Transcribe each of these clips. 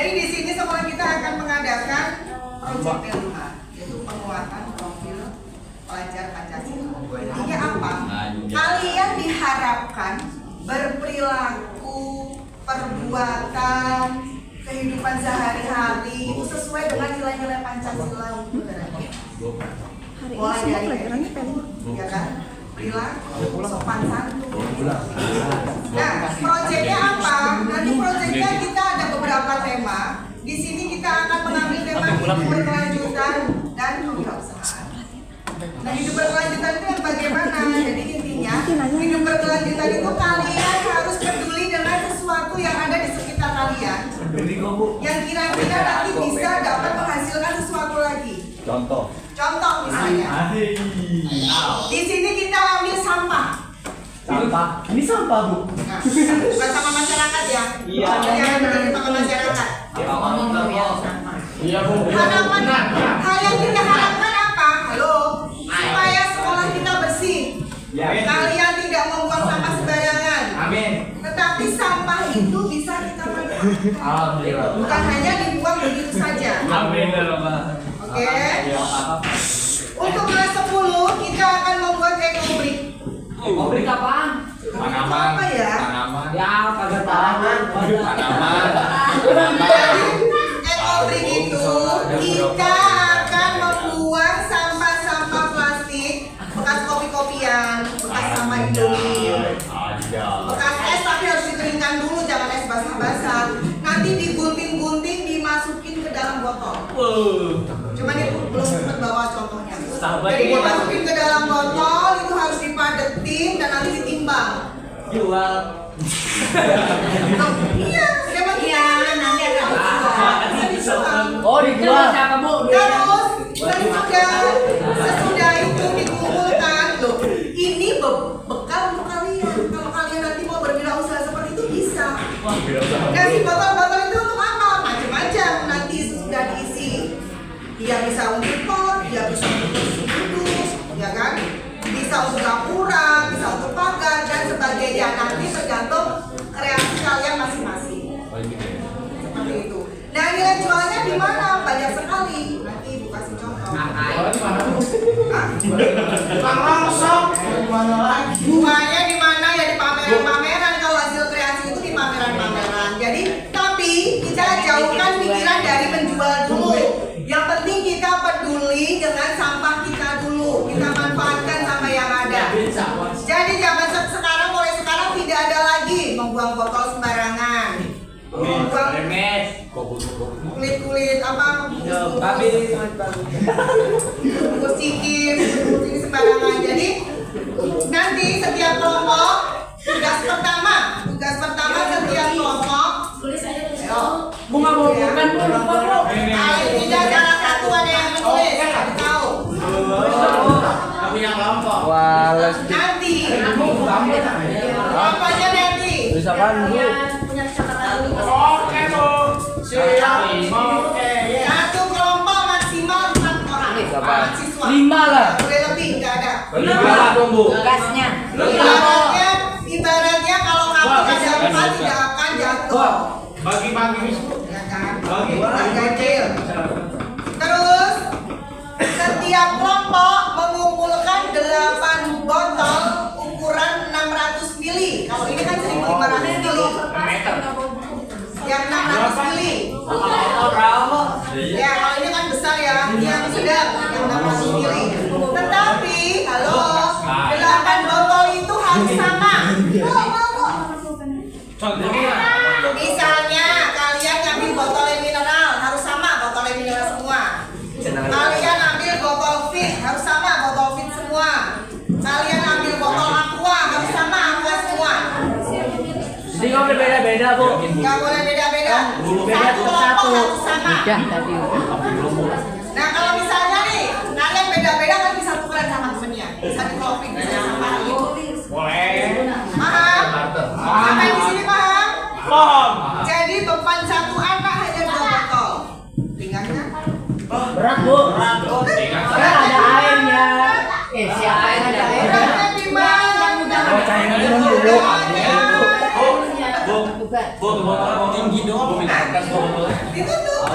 Jadi di sini sekolah kita akan mengadakan proyek PLH, yaitu penguatan profil pelajar Pancasila. Intinya apa? Kalian diharapkan berperilaku, perbuatan, kehidupan sehari-hari itu sesuai dengan nilai-nilai Pancasila untuk negara. Mulai dari ya kan? Perilaku, sopan santun. Nah, proyeknya apa? Nanti proyeknya kita ada beberapa tema. Di sini kita akan mengambil tema hidup berkelanjutan dan kewirausahaan. Nah, hidup berkelanjutan itu yang bagaimana? Jadi intinya hidup berkelanjutan itu kalian harus peduli dengan sesuatu yang ada di sekitar kalian, yang kira-kira nanti bisa dapat menghasilkan sesuatu lagi. Contoh misalnya, di sini kita ambil sampah. Ini sampah, Bu. Nah, bukan sama masyarakat ya. Iya. Jangan sama masyarakat. Iya, Bu. Harapan, hal yang kita harapkan apa? Halo, supaya sekolah kita bersih. Kalian tidak membuang sampah sembarangan. Amin. Tetapi sampah itu bisa kita manfaatkan. Alhamdulillah. Bukan hanya dibuang begitu saja. Amin. Oke. Untuk kelas 10 kita akan membuat ekobrik. Ekobrik apaan? Tanaman. Apa ya? Tanaman. Ya, kagak tahu. Tanaman. Jadi ekobrik itu kita akan membuang sampah-sampah plastik, bekas kopi-kopian, bekas sampah Indomie, bekas es tapi harus dikeringkan dulu, jangan es basah-basah. Nanti digunting-gunting, dimasukin ke dalam botol. Cuman itu belum sempat bawa contohnya. Jadi dimasukin ke dalam botol, itu harus dipadetin dan nanti ditimbang. Jual. Iya, memang iya, nanti ada dijual. Oh, dijual. Terus sesudah itu dikumpulkan, loh, ini bekal untuk kalian. Kalau kalian nanti mau berwirausaha seperti itu bisa. Nah, si botol-botol itu untuk apa? Macam-macam nanti sudah diisi. Dia bisa untuk pot, dia bisa untuk kudus, ya kan? Bisa untuk dapura, bisa untuk pagar dan sebagainya. Nanti tergantung kreasi kalian masing-masing. Seperti itu. Nah, nilai jualnya di mana? Banyak sekali. Nanti Ibu kasih contoh. Jualnya di mana? Ya di pameran-pameran. Kalau hasil kreasi itu di pameran-pameran. Jadi, tapi kita jauhkan pikiran dari menjual dulu. Yang penting kita peduli dengan sampah kita dulu. Kita manfaatkan sampah yang ada. Jadi zaman sekarang, mulai sekarang tidak ada lagi membuang botol sembarangan. Membuang kulit-kulit apa? Bungkus cikir, ini sembarangan. Jadi nanti setiap kelompok tugas pertama setiap kelompok. Bunga bukan paling tidak salah satu ada yang menulis, kasih tahu. Nanti kelompoknya nanti. Tulis apaan, Bu? Oke, Bu. Siap. Satu kelompok maksimal 4 orang. Mahasiswa. 5 lah. Boleh lebih, nggak ada. Berapa dong, Bu? Gasnya. Ibaratnya kalau kamu ada 4 tidak akan jatuh. Bagi-bagi. Ya kan? Ganjil. Terus setiap kelompok mengumpulkan 8 botol ukuran 600 mili. Kalau ini kan 1500 mili. Yang 600 mili. Ya, kalau ini kan besar ya. Yang sedang yang 600 mili. Tetapi, halo, 8 botol itu harus sama. Contohnya. Misalnya kalian ngambil botol mineral harus sama, botol mineral semua. Kalian ambil botol fit harus sama, botol fit semua. Kalian ambil botol aqua harus sama, aqua semua. Jadi nggak boleh beda-beda, Bu. Nggak boleh beda-beda. Beda Satu kelompok harus sama. Tadi. Nah kalau misalnya nih kalian beda-beda kan bisa tukeran sama temennya. Bisa dikopi, bisa sama gitu. Boleh. Paham? Sampai di sini paham? Paham. Jadi beban satu anak hanya 2 botol. Ringannya? Berat, Bu. Kan ada airnya. Siapa yang ada air? Beratnya di mana? Oh, cairan minum dulu. Bu, tinggi doang. Ditutup.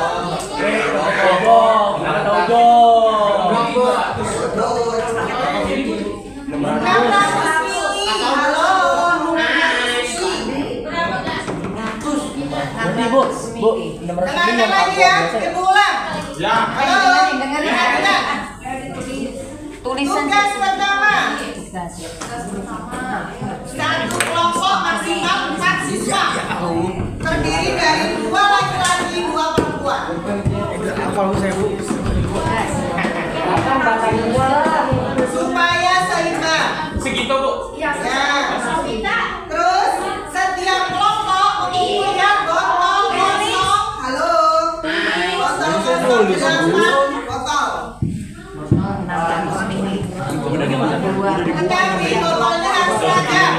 Dengarkan lagi ya, ibu ulang. Ya. Halo, dengerin lagi kan? Tugas pertama. Satu kelompok maksimal 4 siswa. Terdiri dari 2 laki-laki, 2 perempuan. Supaya seimbang. Segitu, Bu. Ya. Terus setiap kelompok mengumpulkan botol kosong. Halo. Botol kosong 8 botol. Tetapi botolnya harus seragam.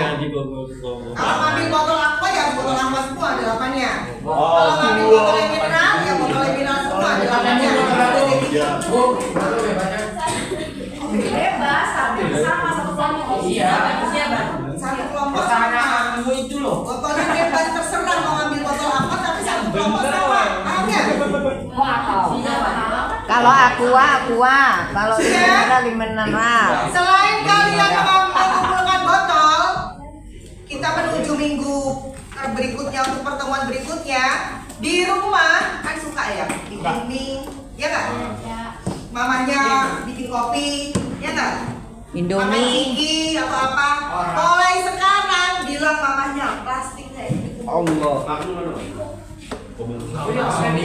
Kalau ngambil botol aqua ya botol aqua semua delapannya. Kalau ngambil botol yang mineral ya botol yang mineral semua delapannya. Bebas, sama satu kelompok. Iya. Satu kelompok sama. Botolnya bebas terserah mau ngambil botol apa tapi satu kelompok sama. Paham ya? Kalau aqua, kalau mineral. Selain kalian mengumpulkan botol, kita menuju minggu berikutnya untuk pertemuan berikutnya. Di rumah kan suka ya bikin mie, ya kan? Mamanya bikin kopi, ya kan? Makan Indomie. ciki atau apa. Mulai sekarang bilang mamanya plastiknya ini.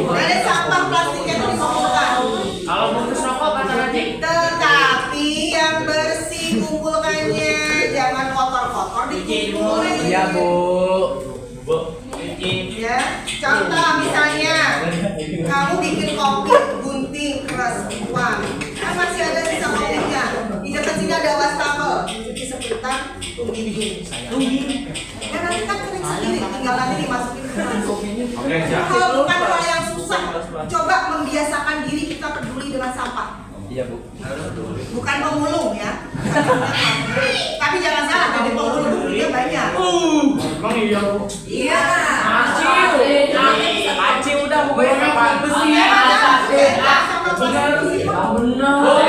Dari sampah plastiknya itu dikumpulkan. Kalau bungkus rokok kata Raji. Tetapi yang bersih kumpulkannya, jangan kotor-kotor dikumpulin. Iya, Bu. Ya, contoh misalnya kamu bikin kopi gunting keras buang, kan masih ada sisa kopinya. Di dekat sini ada wastafel, cuci sebentar, tungging. Ya nanti kan kering sendiri, tinggal nanti dimasukin ke Oke, siap. Kalau bukan hal yang susah, coba membiasakan diri kita peduli dengan sampah. Iya, Bu. Bukan pemulung ya. Tapi jangan salah, dari pemulung duitnya banyak. Emang iya, Bu. Iya. Acil udah pokoknya Kapan? besi.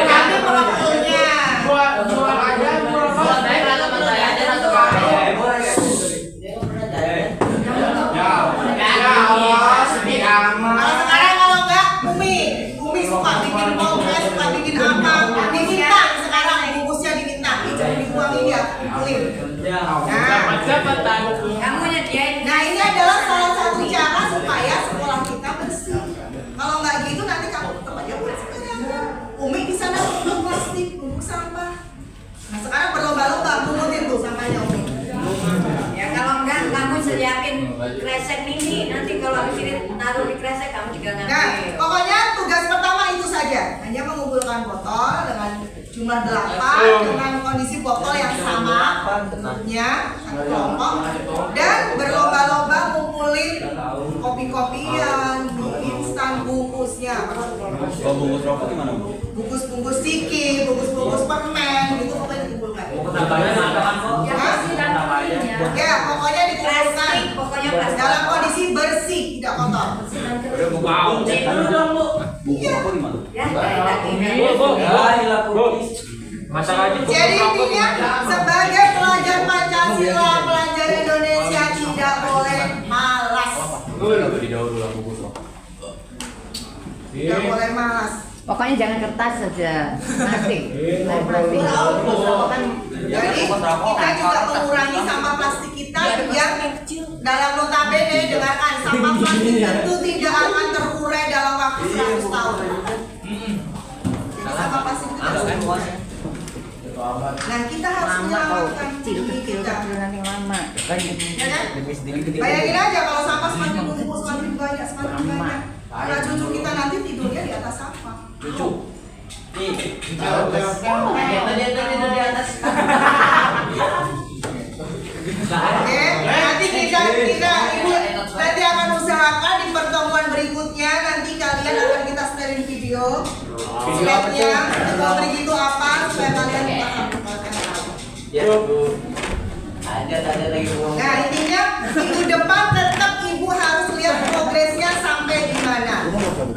Kami pelakunya. Jual aja, jual rokok. Ya, awas, di aman. Kalau sekarang kalau enggak, Umi suka bikin kongres, suka bikin apa, diminta sekarang bungkusnya diminta, jangan dibuangin ya, kumpulin. Nah ini adalah salah satu cara supaya sekolah kita bersih. Kalau nggak gitu nanti kamu tetap aja buat sembarangan. Umi di sana numpuk plastik, numpuk sampah. Nah sekarang berlomba-lomba pungutin tuh sampahnya Umi. Ya kalau enggak kamu siapin kresek mini, nanti kalau habis ini taruh di kresek kamu juga Nah ngambil. pokoknya tugas pertama itu saja, hanya mengumpulkan botol dengan jumlah 8 dengan kondisi botol yang sama bentuknya satu kelompok dan berlomba-lomba ngumpulin kopi-kopian, mie instan bungkusnya. Kalau bungkus rokok gimana, Bu? Bungkus-bungkus ciki, bungkus-bungkus permen gitu pokoknya dikumpulkan. Ya pokoknya dikumpulkan Plastik, pokoknya plastik. dalam kondisi bersih tidak kotor. Wow. Bungkus rokok gimana? Ya, dari tadi. Masak aja. Jadi intinya sebagai pelajar Pancasila, pelajar Indonesia tidak boleh malas. Didahulu lah bungkus rokok. Tidak boleh malas. Pokoknya jangan kertas saja. Plastik. Plastik. Jadi kita juga mengurangi sampah plastik kita biar dalam notabene dengarkan sampah plastik itu tidak akan terurai dalam waktu 100 tahun. Jadi sampah plastik itu terus. Nah kita harus menyelamatkan bumi kita. Nanti lama. Ya kan? Bayangin aja kalau sampah semakin numpuk, semakin banyak. Nah cucu kita nanti tidurnya di atas sampah. Cucu. Oke, nanti kita ibu nanti akan usahakan di pertemuan berikutnya nanti kalian akan kita setelin video slide-nya pertemuan itu apa supaya kalian bisa tahu. Ada lagi. Nah intinya minggu depan tetap ibu harus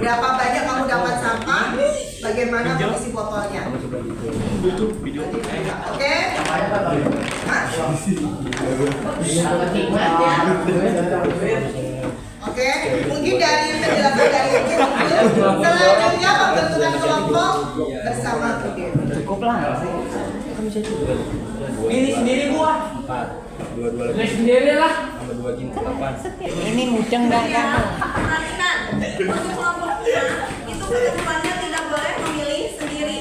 Berapa banyak kamu dapat sampah? Bagaimana kondisi botolnya? Oke? Hah? Oke, mungkin dari penjelasan dari Ibu, selanjutnya pembentukan kelompok bersama Bude. Cukup lah nggak sih? Milih sendiri gua. 2 Milih sendiri lah. Sama 2 gini 8. Ini mudeng nggak Ya, kamu? perhatikan untuk kelompoknya itu ketentuannya tidak boleh memilih sendiri.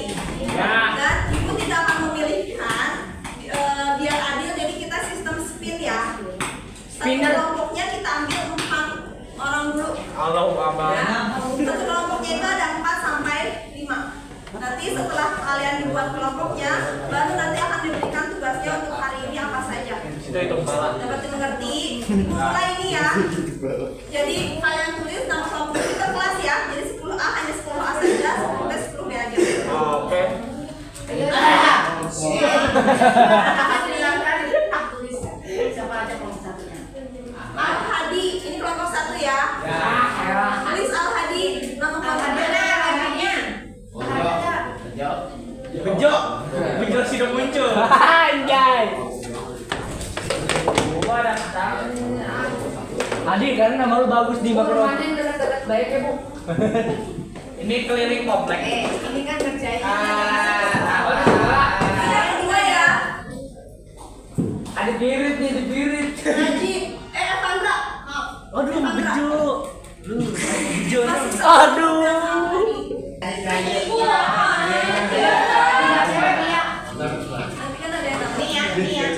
Dan ibu tidak akan memilihkan biar adil. Jadi kita sistem spin ya. Satu kelompoknya kita ambil 4 orang dulu. Halo, Abang. Ya, satu kelompoknya itu ada 4 sampai 5. Nanti setelah kalian dibuat kelompoknya, baru nanti akan diberikan tugasnya untuk hari ini apa saja. Itu hitung salah. Dapat dimengerti? Ibu mulai ini ya. Jadi kalian tulis nama kelompok kita kelas ya. Jadi 10A hanya 10A saja, 10B 10B aja. Oke. Siapa aja kelompok satunya? Al Hadi, ini kelompok 1 ya. Tulis Al Hadi, nama kelompoknya. Bejo. Bejo sudah muncul. Anjay. Gua ada Adi, karena nama lu bagus di Makro. Baik ya, Bu. Ini keliling komplek. Ini kan kerjain. Apa? Yang kedua ya. Ada birit nih, ada birit. Najib, Evandra. Maaf. Aduh, Evandra. bejo. Lu, bejo. Masih Aduh. Nanti kan ada yang namanya nih ya.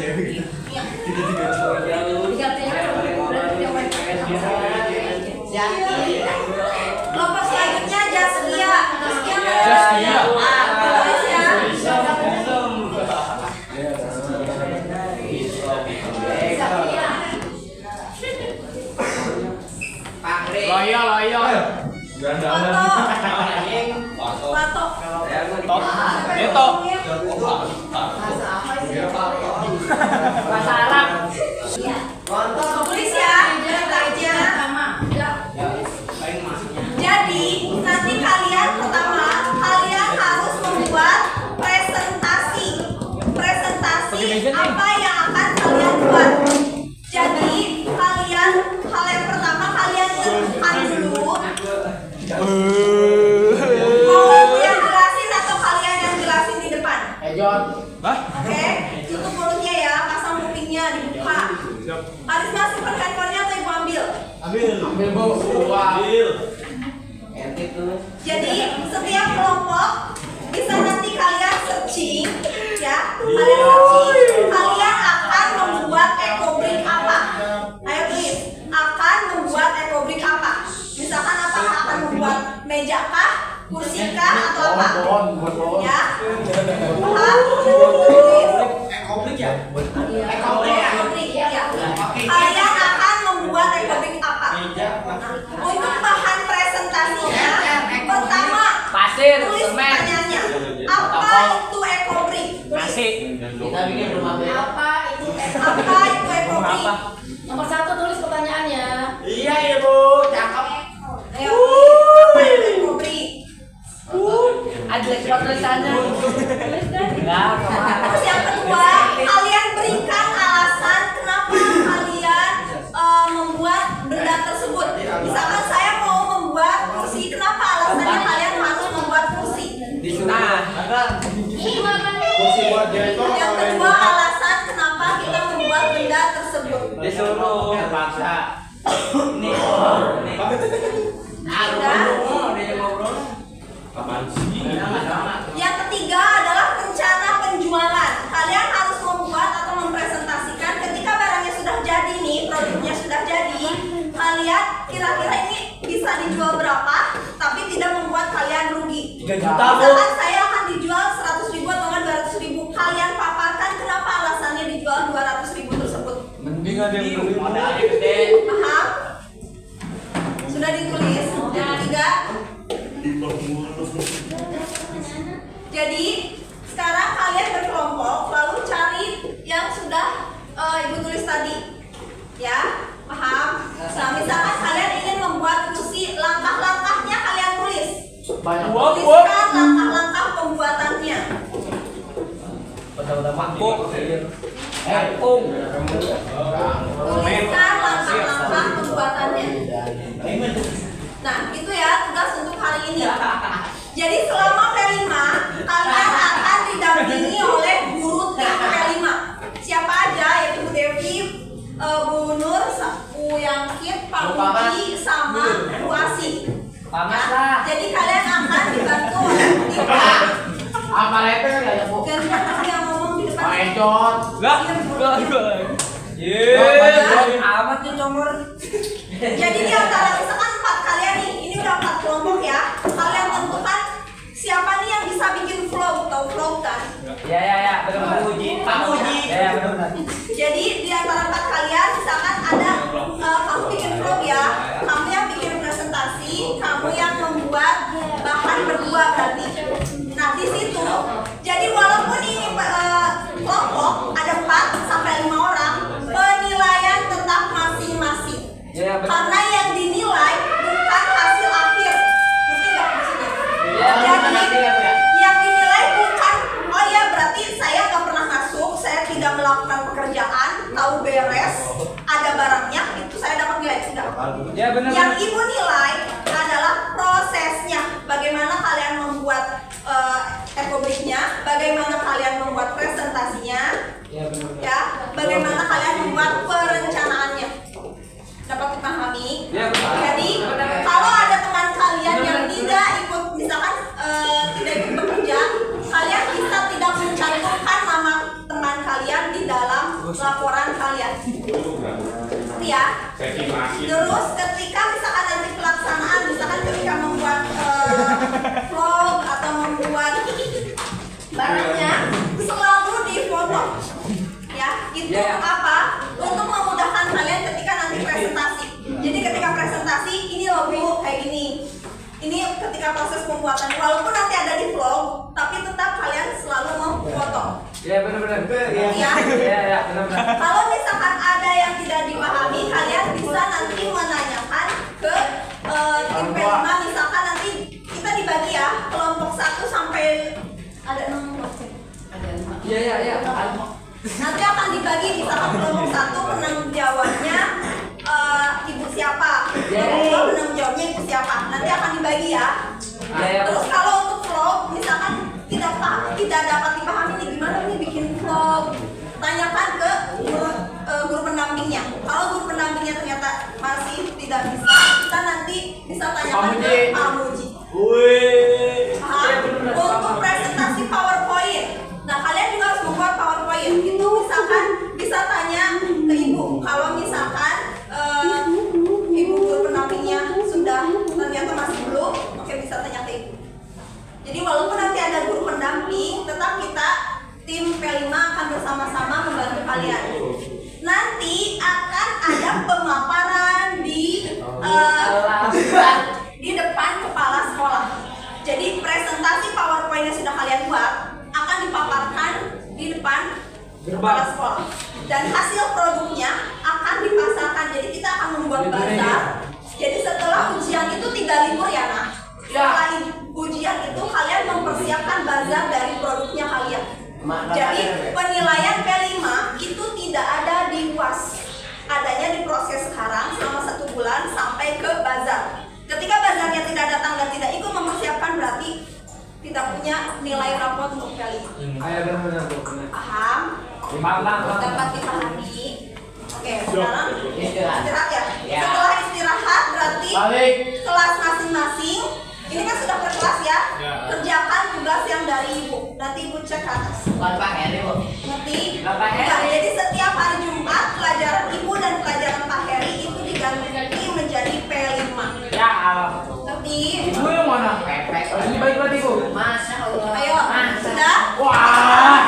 Kelompok selanjutnya Jaskia. Jaskia. Tulis ya. Loyo, loyo. Pato. Neto. Bahasa Arab. Tulis ya. Letaknya. Jadi nanti kalian pertama kalian harus membuat presentasi apa yang akan kalian buat. Jadi kalian hal yang pertama kalian tentukan dulu. Mau ibu yang jelasin atau kalian yang jelasin di depan? Oke, tutup mulutnya ya, pasang kupingnya dibuka. Karisma simpan handphonenya atau ibu ambil? Ambil, Bu. Ambil. Jadi setiap kelompok bisa nanti kalian searching ya. Kalian searching, kalian akan membuat ekobrik apa? Ayo tulis, akan membuat ekobrik apa? Misalkan apakah akan membuat meja kah, kursi kah, atau apa? Ya. Paham? Tulis. Ekobrik ya? Ekobrik ya. Kalian akan membuat ekobrik apa? Untuk bahan presentasinya, pertama Pasir, tulis semen. pertanyaannya. Apa itu ekobrik? Nasi. Kita bikin rumah Apa itu ekobrik? Nomor 1 tulis pertanyaannya. Iya, Ibu. Cakep. Ayo, apa itu ekobrik? Ada lewat tulisannya. Enggak, Terus yang kedua, kalian berikan alasan kenapa kalian membuat benda tersebut. Misalkan saya mau membuat kursi, kenapa alasannya kalian harus membuat kursi? Nah, Yang kedua, alasan kenapa kita membuat benda tersebut. disuruh terpaksa. Ini. Apaan sih? Yang ketiga adalah rencana penjualan. Kalian harus membuat atau mempresentasikan ketika barangnya sudah jadi nih, produknya sudah jadi. Kalian kira-kira ini bisa dijual berapa, tapi tidak membuat kalian rugi. 3 juta, Bu. Misalkan saya akan dijual 100.000 atau 200.000. Kalian paparkan kenapa alasannya dijual 200.000 tersebut. Mending ada yang beli. Paham? Sudah ditulis? Yang ketiga. Jadi sekarang kalian berkelompok lalu cari yang sudah ibu tulis tadi, ya paham? Nah, misalkan kalian ingin membuat kursi, langkah-langkahnya kalian tulis. Tuliskan langkah-langkah pembuatannya. Udah mangkuk. Tuliskan langkah-langkah pembuatannya. Nah, itu ya tugas untuk hari ini. Jadi selama P5 kalian akan didampingi oleh guru tim P5. Siapa aja, yaitu Bu Devi, Bu Nur, Bu Yangkit, Pak Budi, sama Bu Asi. Ya, jadi kalian akan dibantu oleh tim. Apa letter ya Bu? Gantian yang ngomong di depan. Encot. Lah, amat nih nomor. Jadi di antara misalkan 4 kalian nih, ini udah 4 kelompok ya. Kalian tentukan siapa nih yang bisa bikin vlog, tahu vlog kan? Ya, benar-benar uji. Kamu uji. Ya, benar-benar. Jadi di antara 4 kalian misalkan ada kamu bikin vlog ya, kamu yang bikin presentasi, kamu yang membuat bahan berdua berarti. Nah di situ, jadi walaupun ini kelompok ada 4 sampai 5 orang, penilaian tetap masing-masing. Ya, Karena yang dinilai bukan hasil akhir, ngerti nggak maksudnya? Jadi yang dinilai bukan, oh ya berarti saya nggak pernah masuk, saya tidak melakukan pekerjaan, tahu beres, ada barangnya, itu saya dapat nilai sudah. Ya, benar. Yang ibu nilai adalah prosesnya, bagaimana kalian membuat ekobriknya, bagaimana kalian membuat presentasinya, ya, bagaimana kalian membuat perencanaannya. Dapat dipahami? Ya, Jadi kalau ada teman kalian yang tidak ikut, misalkan tidak ikut bekerja, kalian bisa tidak mencantumkan nama teman kalian di dalam laporan kalian. Ya. Terus ketika misalkan nanti pelaksanaan, misalkan ketika membuat vlog atau membuat barangnya, selalu difoto. Ya, itu apa? Untuk memudahkan kalian ketika nanti presentasi. Jadi ketika presentasi, ini loh Bu, kayak gini. Ini ketika proses pembuatan, walaupun nanti ada di vlog, tapi tetap kalian selalu memfoto. Ya, benar-benar. Ya. Ya, benar-benar. Kalau misalkan ada yang tidak dipahami, kalian bisa nanti menanyakan ke tim P5. Misalkan nanti kita dibagi ya, kelompok 1 sampai ada 6 kelompok. Ya. Nanti akan dibagi, misalkan kelompok 1 penanggung jawabnya ibu siapa, kelompok 2 penanggung jawabnya ibu siapa. Nanti akan dibagi ya. Terus kalau untuk vlog, misalkan tidak dapat dipahami nih gimana nih bikin vlog, tanyakan ke guru pendampingnya. Kalau guru pendampingnya ternyata masih tidak bisa, kita nanti bisa tanyakan ke Pak Muji. Untuk presentasi PowerPoint, nah kalian juga harus membuat PowerPoint. Itu misalkan bisa tanya ke ibu. Kalau misalkan ibu guru pendampingnya sudah ternyata masih belum, oke bisa tanya ke ibu. Jadi walaupun nanti ada guru pendamping, tetap kita tim P5 akan bersama-sama membantu kalian. Nanti akan ada pemaparan di depan kepala sekolah. Jadi presentasi PowerPoint yang sudah kalian buat akan dipaparkan di depan kepala sekolah. Dan hasil produknya akan dipasarkan. Jadi kita akan membuat bazar. Jadi setelah ujian itu 3 libur ya nah. Setelah ujian itu kalian mempersiapkan bazar dari produknya kalian. Jadi penilaian P5 itu tidak ada di UAS, adanya di proses sekarang selama 1 bulan sampai ke bazar. Ketika bazarnya tidak datang dan tidak ikut mempersiapkan, berarti tidak punya nilai rapor untuk P5. Paham? Dapat dipahami? Oke, sekarang istirahat ya. Setelah istirahat berarti kelas masing-masing. Ini kan sudah per kelas ya. Kerjakan tugas yang dari ibu. Nanti ibu cek ke atas. Ngerti? Enggak, jadi setiap hari Jumat pelajaran ibu dan pelajaran Pak Heri itu diganti menjadi P5. Ya Allah. Ngerti? Ibu yang mana? Pepek. Ini baik-baik ibu. Masya Allah. Ayo, sudah? Wah.